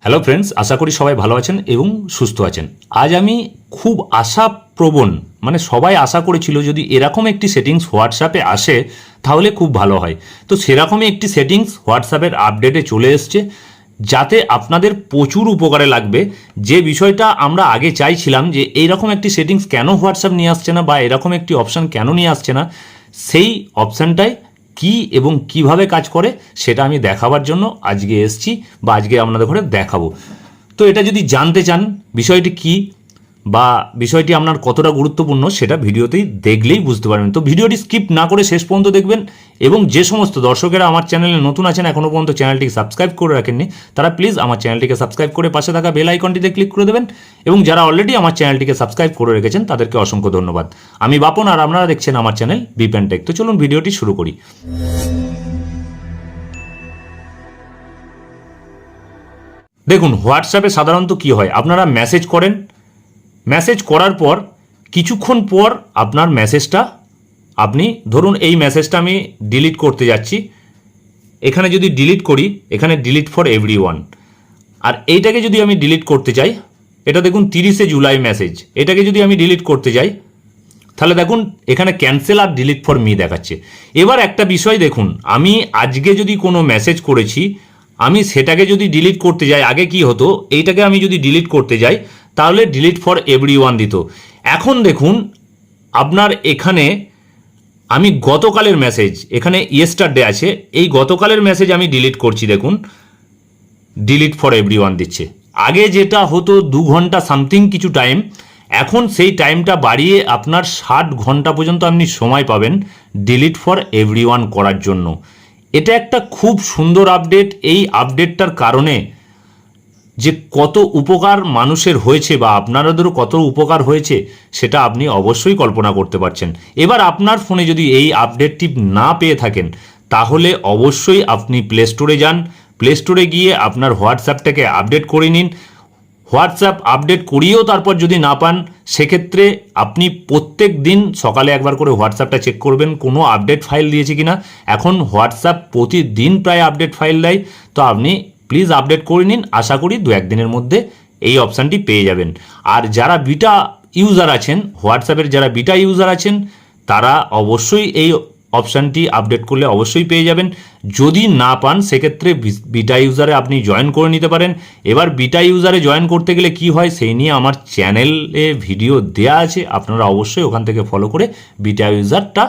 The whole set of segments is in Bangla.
হ্যালো ফ্রেন্ডস, আশা করি সবাই ভালো আছেন এবং সুস্থ আছেন। আজ আমি খুব আশাপ্রবণ, মানে সবাই আশা করেছিল যদি এরকম একটি সেটিংস হোয়াটসঅ্যাপে আসে তাহলে খুব ভালো হয়। তো সেরকমই একটি সেটিংস হোয়াটসঅ্যাপের আপডেটে চলে এসছে, যাতে আপনাদের প্রচুর উপকারে লাগবে। যে বিষয়টা আমরা আগে চাইছিলাম যে এইরকম একটি সেটিংস কেন হোয়াটসঅ্যাপ নিয়ে আসছে না বা এরকম একটি অপশান কেন নিয়ে আসছে না, সেই অপশানটাই কি এবং কিভাবে কাজ করে সেটা আমি দেখাবার জন্য আজকে এসেছি বা আজকে আপনাদের ঘরে দেখাবো। তো এটা যদি জানতে চান বিষয়টি কি বা বিষয়টি আপনার কতটা গুরুত্বপূর্ণ সেটা ভিডিওতেই দেখলেই বুঝতে পারবেন। তো ভিডিওটি স্কিপ না করে শেষ পর্যন্ত দেখবেন এবং যে সমস্ত দর্শকেরা আমার চ্যানেলে নতুন আছেন, এখনও পর্যন্ত চ্যানেলটিকে সাবস্ক্রাইব করে রাখেননি, তারা প্লিজ আমার চ্যানেলটিকে সাবস্ক্রাইব করে পাশে থাকা বেল আইকনটিতে ক্লিক করে দেবেন। এবং যারা অলরেডি আমার চ্যানেলটিকে সাবস্ক্রাইব করে রেখেছেন তাদেরকে অসংখ্য ধন্যবাদ। আমি বাপন আর আপনারা দেখছেন আমার চ্যানেল বিপ্যান টেক। তো চলুন ভিডিওটি শুরু করি। দেখুন, হোয়াটসঅ্যাপে সাধারণত কি হয়, আপনারা মেসেজ করেন, মেসেজ করার পর কিছুক্ষণ পর আপনার মেসেজটা আপনি ধরুন এই মেসেজটা আমি ডিলিট করতে যাচ্ছি, এখানে যদি ডিলিট করি এখানে ডিলিট ফর এভরিওয়ান, আর এইটাকে যদি আমি ডিলিট করতে চাই, এটা দেখুন 30শে জুলাই মেসেজ, এটাকে যদি আমি ডিলিট করতে যাই তাহলে দেখুন এখানে ক্যান্সেল আর ডিলিট ফর মি দেখাচ্ছে। এবার একটা বিষয় দেখুন, আমি আজকে যদি কোনো মেসেজ করেছি আমি সেটাকে যদি ডিলিট করতে যাই, আগে কি হতো এইটাকে আমি যদি ডিলিট করতে যাই তাহলে ডিলিট ফর এভরিওয়ান দিত। এখন দেখুন আপনার এখানে আমি গতকালের মেসেজ, এখানে ইয়েস্টারডে আছে, এই গতকালের মেসেজ আমি ডিলিট করছি, দেখুন ডিলিট ফর এভরিওয়ান দিচ্ছে। আগে যেটা হতো 2 ঘন্টা সামথিং কিছু টাইম, এখন সেই টাইমটা বাড়িয়ে আপনার 60 ঘন্টা পর্যন্ত আপনি সময় পাবেন ডিলিট ফর এভরিওয়ান করার জন্য। এটা একটা খুব সুন্দর আপডেট। এই আপডেটটার কারণে যে কত উপকার মানুষের হয়েছে বা আপনাদেরও কত উপকার হয়েছে সেটা আপনি অবশ্যই কল্পনা করতে পারছেন। এবার আপনার ফোনে যদি এই আপডেটটি না পেয়ে থাকেন তাহলে অবশ্যই আপনি প্লে স্টোরে যান, প্লে স্টোরে গিয়ে আপনার হোয়াটসঅ্যাপটাকে আপডেট করে নিন। হোয়াটসঅ্যাপ আপডেট করিয়েও তারপর যদি না পান সেক্ষেত্রে আপনি প্রত্যেক দিন সকালে একবার করে হোয়াটসঅ্যাপটা চেক করবেন কোনো আপডেট ফাইল দিয়েছে কিনা। এখন হোয়াটসঅ্যাপ প্রতিদিন প্রায় আপডেট ফাইল দেয়, তো আপনি প্লিজ আপডেট করে নিন। আশা করি 2-1 দিনের মধ্যে এই অপশানটি পেয়ে যাবেন। আর যারা বিটা ইউজার আছেন, হোয়াটসঅ্যাপের যারা বিটা ইউজার আছেন তারা অবশ্যই এই অপশানটি আপডেট করলে অবশ্যই পেয়ে যাবেন। যদি না পান সেক্ষেত্রে বিটা ইউজারে আপনি জয়েন করে নিতে পারেন। এবার বিটা ইউজারে জয়েন করতে গেলে কি হয় সেই নিয়ে আমার চ্যানেলে ভিডিও দেয়া আছে, আপনারা অবশ্যই ওখান থেকে ফলো করে বিটা ইউজারটা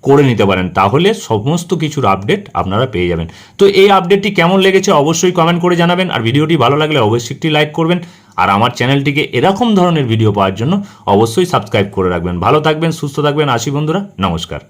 করে নিতে পারেন, তাহলে সমস্ত কিছুর আপডেট আপনারা পেয়ে যাবেন। তো এই আপডেটটি কেমন লেগেছে অবশ্যই কমেন্ট করে জানাবেন, আর ভিডিওটি ভালো লাগলে অবশ্যই একটি লাইক করবেন, আর আমার চ্যানেলটিকে এরকম ধরনের ভিডিও পাওয়ার জন্য অবশ্যই সাবস্ক্রাইব করে রাখবেন। ভালো থাকবেন, সুস্থ থাকবেন, আসি বন্ধুরা, নমস্কার।